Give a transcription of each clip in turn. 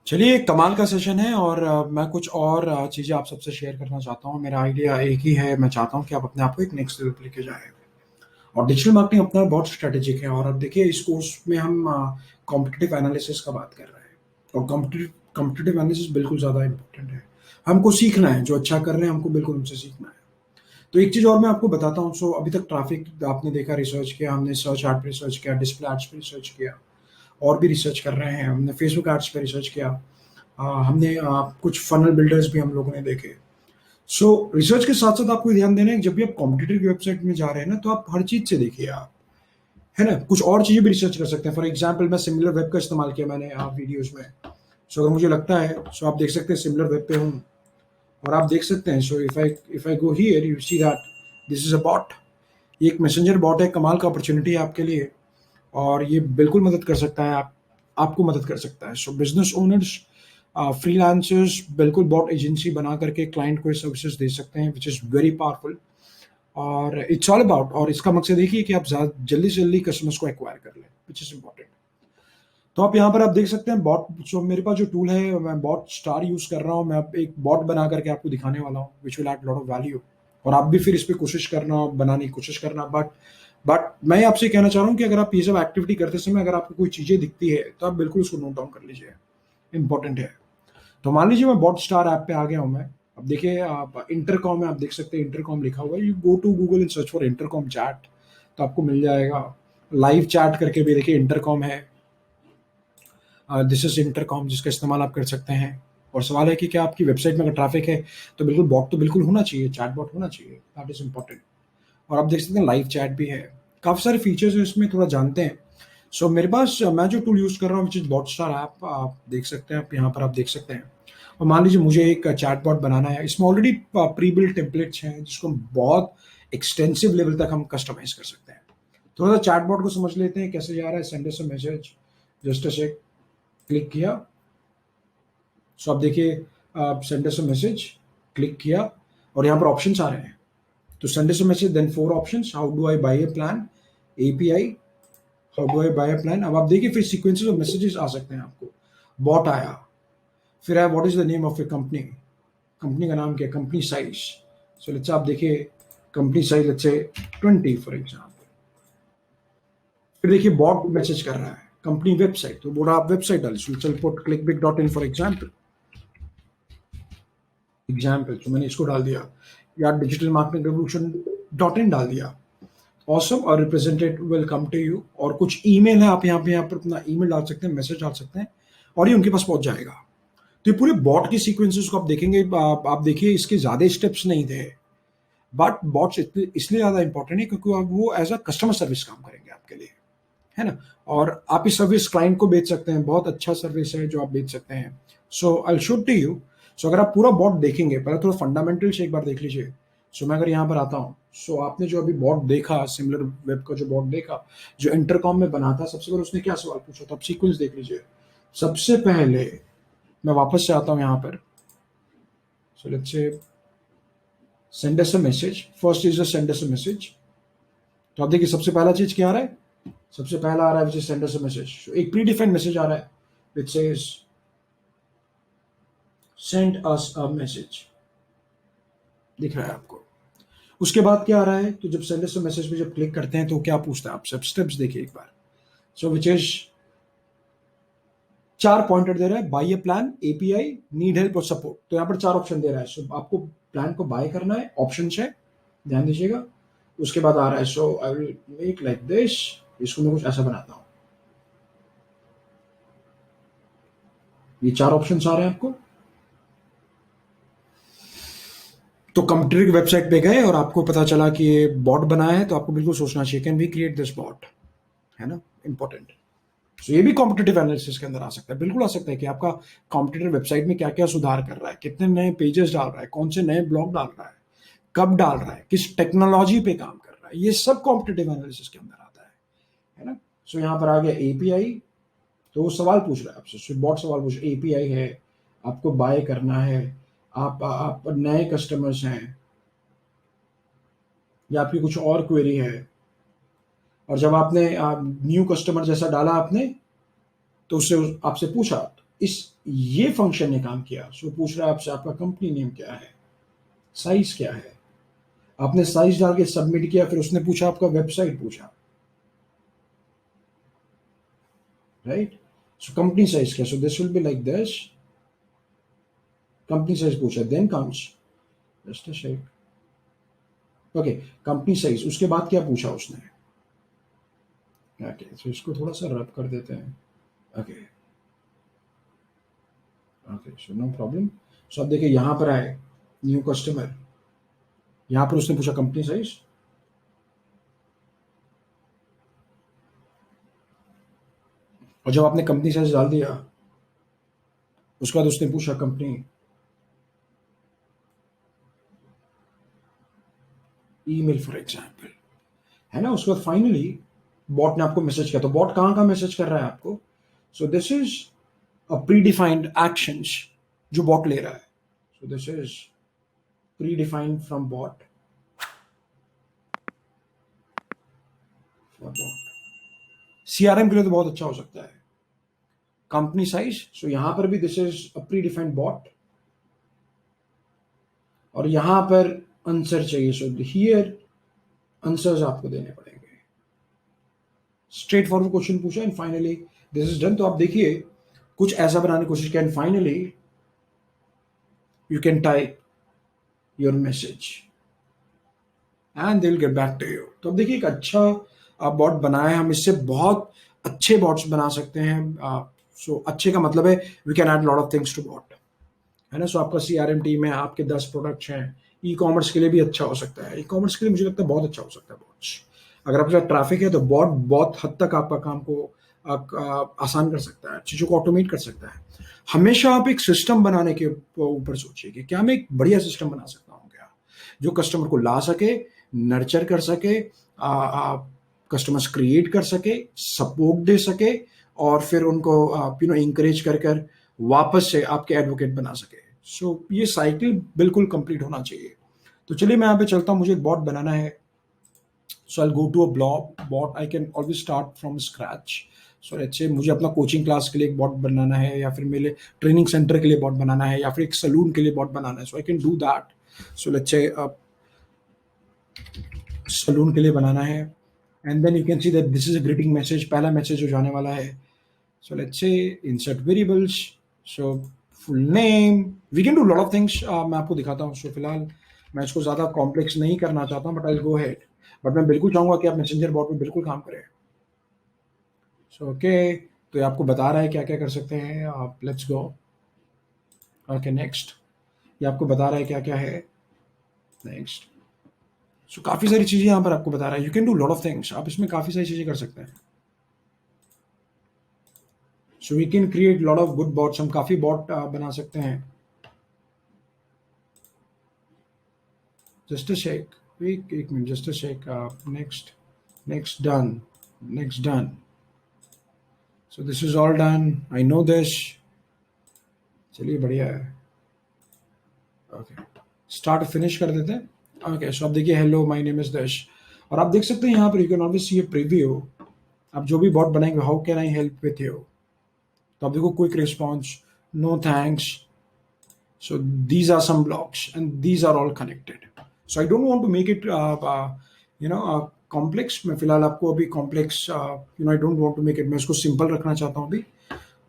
चलिए, एक कमाल का सेशन है और मैं कुछ और चीज़ें आप सबसे शेयर करना चाहता हूँ। मेरा आइडिया एक ही है, मैं चाहता हूँ कि आप अपने आप को एक नेक्स्ट लेवल पे लेके जाएँ। और डिजिटल मार्केटिंग अपना बहुत स्ट्रैटेजिक है और अब देखिए इस कोर्स में हम कॉम्पिटिटिव एनालिसिस का बात कर रहे हैं। और कॉम्पिटिटिव एनालिसिस बिल्कुल ज़्यादा इम्पोर्टेंट है। हमको सीखना है, जो अच्छा कर रहे हैं हमको बिल्कुल उनसे सीखना है। तो एक चीज़ और मैं आपको बताता हूँ। सो अभी तक ट्रैफ़िक आपने देखा, रिसर्च किया, हमने सर्च एड पे रिसर्च किया, डिस्प्ले एड्स पे रिसर्च किया और भी रिसर्च कर रहे हैं। हमने फेसबुक एड्स पे रिसर्च किया। हमने कुछ फनल बिल्डर्स भी हम लोगों ने देखे। सो रिसर्च के साथ-साथ आपको ये ध्यान देना है कि जब भी आप कॉम्पिटिटर की वेबसाइट में जा रहे हैं ना, तो आप हर चीज़ से देखिए आप, है ना? कुछ और चीज़ें भी रिसर्च कर सकते हैं। फॉर एग्ज़ाम्पल मैं सिमिलर वेब का इस्तेमाल किया मैंने वीडियोज़ में। सो अगर मुझे लगता है, सो आप देख सकते हैं सिमिलर वेब पे हूँ और आप देख सकते हैं। So if I go here you see that this is a bot. ये एक मैसेंजर बॉट है, कमाल का अपॉर्च्युनिटी है आपके लिए और ये बिल्कुल मदद कर सकता है आपको मदद कर सकता है। सो बिज़नेस ओनर्स, फ्रीलांसर्स बिल्कुल बॉट एजेंसी बना करके क्लाइंट को ये सर्विसेज़ दे सकते हैं, व्हिच इज़ वेरी पावरफुल। और इट्स ऑल अबाउट, और इसका मकसद एक ही है कि आप जल्दी से जल्दी कस्टमर्स को एक्वायर कर लें, व्हिच इज़ इम्पोर्टेंट। तो आप यहाँ पर आप देख सकते हैं बॉट। सो मेरे पास जो टूल है, मैं बॉट स्टार यूज़ कर रहा हूँ। मैं अब एक बॉट बना करके आपको दिखाने वाला हूँ, which will add lot of value. और आप भी फिर इस पे कोशिश करना, बनाने की कोशिश करना। बट मैं आपसे कहना चाह रहा हूँ कि अगर आप ये सब एक्टिविटी करते समय अगर आपको कोई चीज़ें दिखती है, तो आप बिल्कुल उसको नोट डाउन कर लीजिए, इम्पोर्टेंट है। तो मान लीजिए मैं बॉट स्टार ऐप पे आ गया हूँ मैं। अब देखिए आप इंटरकॉम में आप देख सकते हैं, इंटरकॉम लिखा हुआ है। You go to Google and search for Intercom chat, तो आपको मिल जाएगा। लाइव चैट करके भी देखिए इंटरकॉम है। दिस इज इंटरकॉम, जिसका इस्तेमाल आप कर सकते हैं। और सवाल है कि क्या आपकी वेबसाइट में अगर ट्रैफिक है, तो बिल्कुल बॉट तो बिल्कुल होना चाहिए, चैट बॉट होना चाहिए, दैट इज इंपॉर्टेंट। और आप देख सकते हैं लाइव चैट भी है। काफ़ी सारे फीचर्स हैं इसमें, थोड़ा जानते हैं। सो मेरे पास मैं जो टूल यूज़ कर रहा हूँ, विच इज़ बॉटस्टार ऐप, आप देख सकते हैं। आप यहाँ पर आप देख सकते हैं। और मान लीजिए मुझे एक चैटबॉट बनाना है। इसमें ऑलरेडी प्री बिल्ट टेम्पलेट्स हैं, जिसको हम बहुत एक्सटेंसिव लेवल तक हम कस्टमाइज कर सकते हैं। थोड़ा सा चैटबॉट को समझ लेते हैं कैसे जा रहा है। Send us a message, just a click किया। सो आप देखिए, send us a message, click किया और यहाँ पर ऑप्शंस आ रहे हैं। तो send us a message, then 4 options, how do I buy a plan, API, how do I buy a plan. अब आप देखिए फिर सीक्वेंसेस ऑफ मैसेजेस आ सकते हैं आपको। बॉट आया, फिर आया what is the name of A company, company का नाम क्या है, कंपनी साइज। सो लेट्स आप देखिए company size let's say 20 for example. फिर देखिए बॉट मैसेज कर रहा है कंपनी वेबसाइट, तो बोला आप वेबसाइट डालिए। सो चल पुट clickbit.in फॉर एग्जाम्पल। तो मैंने इसको डाल दिया, या डिजिटल मार्केटिंग रेवोल्यूशन .in डाल दिया। ऑसम, और representative will come to you. और कुछ ईमेल है, आप यहाँ पर अपना ईमेल डाल सकते हैं, मैसेज डाल सकते हैं और ये उनके पास पहुंच जाएगा। तो ये पूरे बॉट की सीक्वेंसेस को आप देखेंगे। आप देखिए इसके ज़्यादा स्टेप्स नहीं थे। बट बॉट्स इसलिए ज़्यादा इंपॉर्टेंट है क्योंकि अब वो एज अ कस्टमर सर्विस काम करेंगे आपके लिए, है ना? और आप इस सर्विस क्लाइंट को बेच सकते हैं। बहुत अच्छा सर्विस है जो आप बेच सकते हैं। सो आई शो टू यू। सो अगर आप पूरा बॉट देखेंगे, पहले थोड़ा फंडामेंटल से एक बार देख लीजिए। सो मैं अगर यहाँ पर आता हूँ, सो आपने जो अभी बॉट देखा, सिमिलर वेब का जो बॉट देखा, जो इंटरकॉम में बना था, सबसे पहले उसने क्या सवाल पूछा था, आप सीक्वेंस देख लीजिए। सबसे पहले मैं वापस से आता हूँ यहाँ पर। सो लेट्स से send us a message, first is a send us a message. तो आप देखिए सबसे पहला चीज क्या आ रहा है, सबसे पहला आ रहा है which is send us a message. एक प्री डिफाइंड मैसेज आ रहा है which says send us a message, दिख रहा है आपको। उसके बाद क्या आ रहा है, तो जब सेंड अस अ मैसेज पे जब क्लिक करते हैं तो क्या पूछता है, आप सब स्टेप्स देखिए एक बार। सो विच इज 4 पॉइंटर दे रहा है, बाय ए प्लान, एपीआई, नीड हेल्प और सपोर्ट। तो यहाँ पर 4 ऑप्शन दे रहा है। सो आपको प्लान को बाय करना है, ऑप्शन है, ध्यान दीजिएगा। उसके बाद आ रहा है, so I will make like this, इसको मैं कुछ ऐसा बनाता हूँ। ये 4 ऑप्शन आ रहे हैं आपको। तो कंप्यूटर की वेबसाइट पे गए और आपको पता चला कि ये बॉट बनाया है, तो आपको बिल्कुल सोचना चाहिए, can we create this bot, है ना? इंपॉर्टेंट। सो ये भी कॉम्पिटिटिव एनालिसिस के अंदर आ सकता है, बिल्कुल आ सकता है कि आपका कॉम्पिटिटर वेबसाइट में क्या क्या सुधार कर रहा है, कितने नए पेजेस डाल रहा है, कौन से नए ब्लॉग डाल रहा है, कब डाल रहा है, किस टेक्नोलॉजी पे काम कर रहा है। ये सब कॉम्पिटिटिव एनालिसिस के अंदर आता है ना? सो यहाँ पर आ गया एपीआई। तो वो सवाल पूछ रहा है आपसे, बॉट सवाल पूछ रहा है, एपीआई है, आपको बाय करना है, आप नए कस्टमर्स हैं, या आपकी कुछ और क्वेरी है। और जब आपने न्यू कस्टमर जैसा डाला आपने, तो उससे आपसे पूछा इस ये फंक्शन ने काम किया। सो पूछ रहा है आपसे आपका कंपनी नेम क्या है, साइज क्या है। आपने साइज डाल के सबमिट किया, फिर उसने पूछा आपका वेबसाइट पूछा, राइट। सो कंपनी साइज क्या, so this will be like this, company size पूछा, then comes just a shake, okay company size. उसके बाद क्या पूछा उसने, ओके सो इसको थोड़ा सा रब कर देते हैं, okay okay so no problem. So अब देखिए यहाँ पर आए न्यू कस्टमर, यहाँ पर उसने पूछा कंपनी साइज, और जब आपने कंपनी साइज डाल दिया उसके बाद उसने पूछा कंपनी ईमेल फॉर एग्जांपल, है ना। उसके बाद फाइनली बॉट ने आपको मैसेज किया, तो बॉट कहाँ का मैसेज कर रहा है आपको, so this is a predefined actions जो बॉट ले रहा है। So this is predefined from bot for bot. CRM के लिए तो बहुत अच्छा हो सकता है। कंपनी साइज, सो यहां पर भी this is a predefined bot, और यहां पर आंसर चाहिए, सो हियर आंसर्स आपको देने पड़ेंगे। स्ट्रेट फॉरवर्ड क्वेश्चन पूछा and finally this is done. तो आप देखिए कुछ ऐसा बनाने की कोशिश किया and finally you can type your message and they will get back to you. तो अब देखिए एक अच्छा बॉट बनाया है, हम इससे बहुत अच्छे बॉट्स बना सकते हैं। सो अच्छे का मतलब है we can add lot of things to bot, है ना। सो आपका सीआरएम टीम है, आपके 10 प्रोडक्ट्स हैं, ई कॉमर्स के लिए भी अच्छा हो सकता है। ई कॉमर्स के लिए मुझे लगता है बहुत अच्छा हो सकता है बॉट्स। अगर आपके साथ ट्रैफिक है तो बॉट बहुत हद तक आपका काम को आसान कर सकता है, चीज़ों को ऑटोमेट कर सकता है। हमेशा आप एक सिस्टम बनाने के ऊपर सोचिए कि क्या मैं एक बढ़िया सिस्टम बना सकता हूँ क्या, जो कस्टमर को ला सके, नर्चर कर सके, कस्टमर्स क्रिएट कर सके, सपोर्ट दे सके, और फिर उनको इंकरेज कर कर वापस से आपके एडवोकेट बना सके। सो ये साइकिल बिल्कुल कंप्लीट होना चाहिए। तो चलिए मैं यहाँ पे चलता हूँ, मुझे एक बॉट बनाना है। So I go to a blog bot, I can always start from scratch. So अच्छे मुझे अपना कोचिंग क्लास के लिए एक बॉट बनाना है, या फिर मेरे ट्रेनिंग सेंटर के लिए बॉट बनाना है, या फिर एक सलून के लिए बॉट बनाना है। So I can do that. So let's say salon के लिए बनाना है, and then you can see that this is a greeting message, पहला मैसेज जो जाने वाला है। So let's say insert variables. So full name. We can do a lot of things. मैं आपको दिखाता हूँ। So फिलहाल मैं इसको ज़्यादा कॉम्प्लेक्स नहीं करना चाहता हूँ, but I go head. But मैं बिल्कुल चाहूँगा कि आप मैसेंजर बॉट में बिल्कुल काम करें। सो ओके, तो ये आपको बता रहा है क्या क्या कर सकते हैं आप। Let's go. ओके नेक्स्ट, ये आपको बता रहा है क्या क्या है। नेक्स्ट। सो काफ़ी सारी चीज़ें यहाँ पर आपको बता रहा है। You can do lot of things, आप इसमें काफ़ी सारी चीज़ें कर सकते हैं। So we can create lot of good bots, हम काफ़ी बॉट बना सकते हैं। Just a shake. एक minute, just a shake. Next, next done, next done. So this is all done. I know this. चलिए बढ़िया है। ओके स्टार्ट फिनिश कर देते हैं। ओके सो आप देखिए हेलो माय नेम इज दश, और आप देख सकते हैं यहाँ पर you can always see a preview. आप जो भी बॉट बनाएंगे, how can I help with you, तो आप देखो quick response, no thanks. So these are some blocks and these are all connected. So I don't want to make it complex. मैं फिलहाल आपको अभी complex I don't want to make it, मैं इसको simple रखना चाहता हूँ अभी।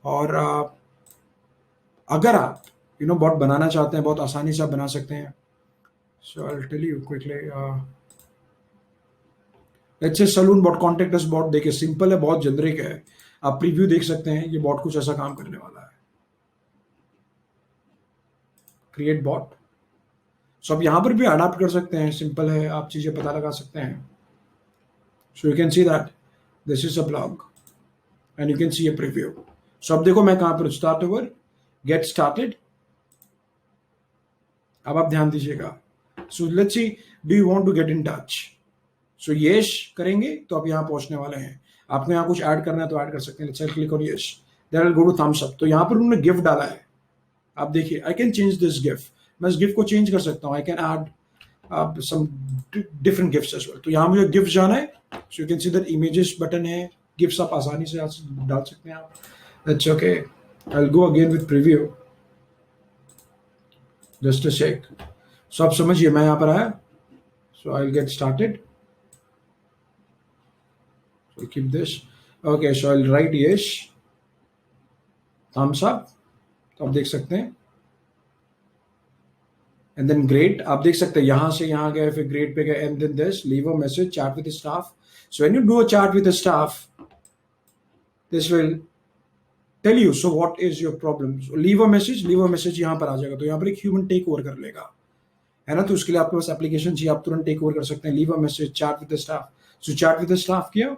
और अगर आप बॉट बनाना चाहते हैं, बहुत आसानी से आप बना सकते हैं। So I'll tell you quickly. let's say salon bot, contact us bot, देखिए सिंपल है, बहुत जेनरिक है। आप प्रीव्यू देख सकते हैं, ये बॉट कुछ ऐसा काम करने वाला है। Create bot. सो आप यहाँ पर भी अडाप्ट कर सकते हैं, सिंपल है, आप चीज़ें पता लगा सकते हैं। So you can see that this is a blog and you can see a preview. So अब देखो मैं कहाँ पर, स्टार्ट ओवर, गेट स्टार्टेड। अब आप ध्यान दीजिएगा। So let's see, do you want to get in touch. So yes करेंगे तो आप यहाँ पहुंचने वाले हैं। आपको यहाँ कुछ ऐड करना है तो ऐड कर सकते हैं। Let's click on yes, then I will go to thumbs up. तो यहाँ पर उन्होंने गिफ्ट डाला है, आप देखिए I can change this gift, मैं इस गिफ्ट को चेंज कर सकता हूँ। I can add some different gifts as well। तो यहाँ मुझे गिफ्ट जाना है। सो you can see that images button है, गिफ्ट्स आप आसानी से डाल सकते हैं आप। अच्छा okay, I'll go again with preview. Just a sec. So आप समझिए मैं यहाँ पर आया. So I'll get started. So keep this. Okay, so I'll write yes. Thumbs up. तो आप देख सकते हैं. And then great. आप देख सकते हैं यहाँ से यहाँ गए फिर great पे गए and then this leave a message chat with the staff. So when you do a chat with the staff, this will tell you so what is your problem. So leave a message यहाँ पर आ जाएगा. तो यहाँ पर एक human take over कर लेगा, है ना. तो उसके लिए आपके पास एप्लीकेशन चाहिए, आप तुरंत टेक ओवर कर सकते हैं. Leave a message, chat with the staff. So chat with the staff किया.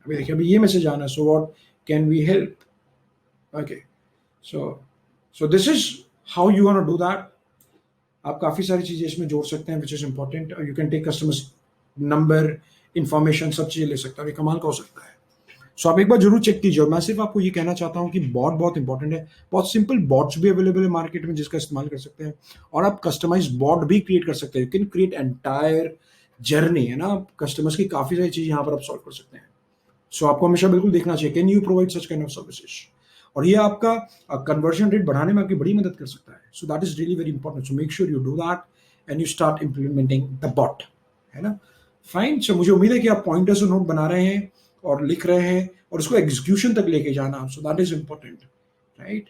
अभी देखिए अभी ये मैसेज आना है. So what can we help. Okay, so this is how you want to do that. आप काफ़ी सारी चीज़ें इसमें जोड़ सकते हैं which is important. You can take customers number, information, सब चीज़ें ले सकते हैं. अभी कमाल का हो सकता है. सो आप एक बार जरूर चेक कीजिए. और मैं सिर्फ आपको ये कहना चाहता हूँ कि बॉट बहुत इंपॉर्टेंट है. बहुत सिंपल बॉट्स भी अवेलेबल है मार्केट में जिसका इस्तेमाल कर सकते हैं. और आप कस्टमाइज बॉट भी क्रिएट कर सकते हैं. You can create entire journey, है ना. कस्टमर्स की काफ़ी सारी चीज़ यहाँ पर आप सॉल्व कर सकते हैं. सो आपको हमेशा बिल्कुल देखना चाहिए can you provide such kind of services. और ये आपका कन्वर्जन रेट बढ़ाने में आपकी बड़ी मदद कर सकता है. So that is really very important. So make sure you do that and you start implementing the bot, है ना. फाइन. सो मुझे उम्मीद है कि आप पॉइंटर्स और नोट बना रहे हैं और लिख रहे हैं और उसको एग्जीक्यूशन तक लेके जाना. सो दैट इज इंपॉर्टेंट, राइट.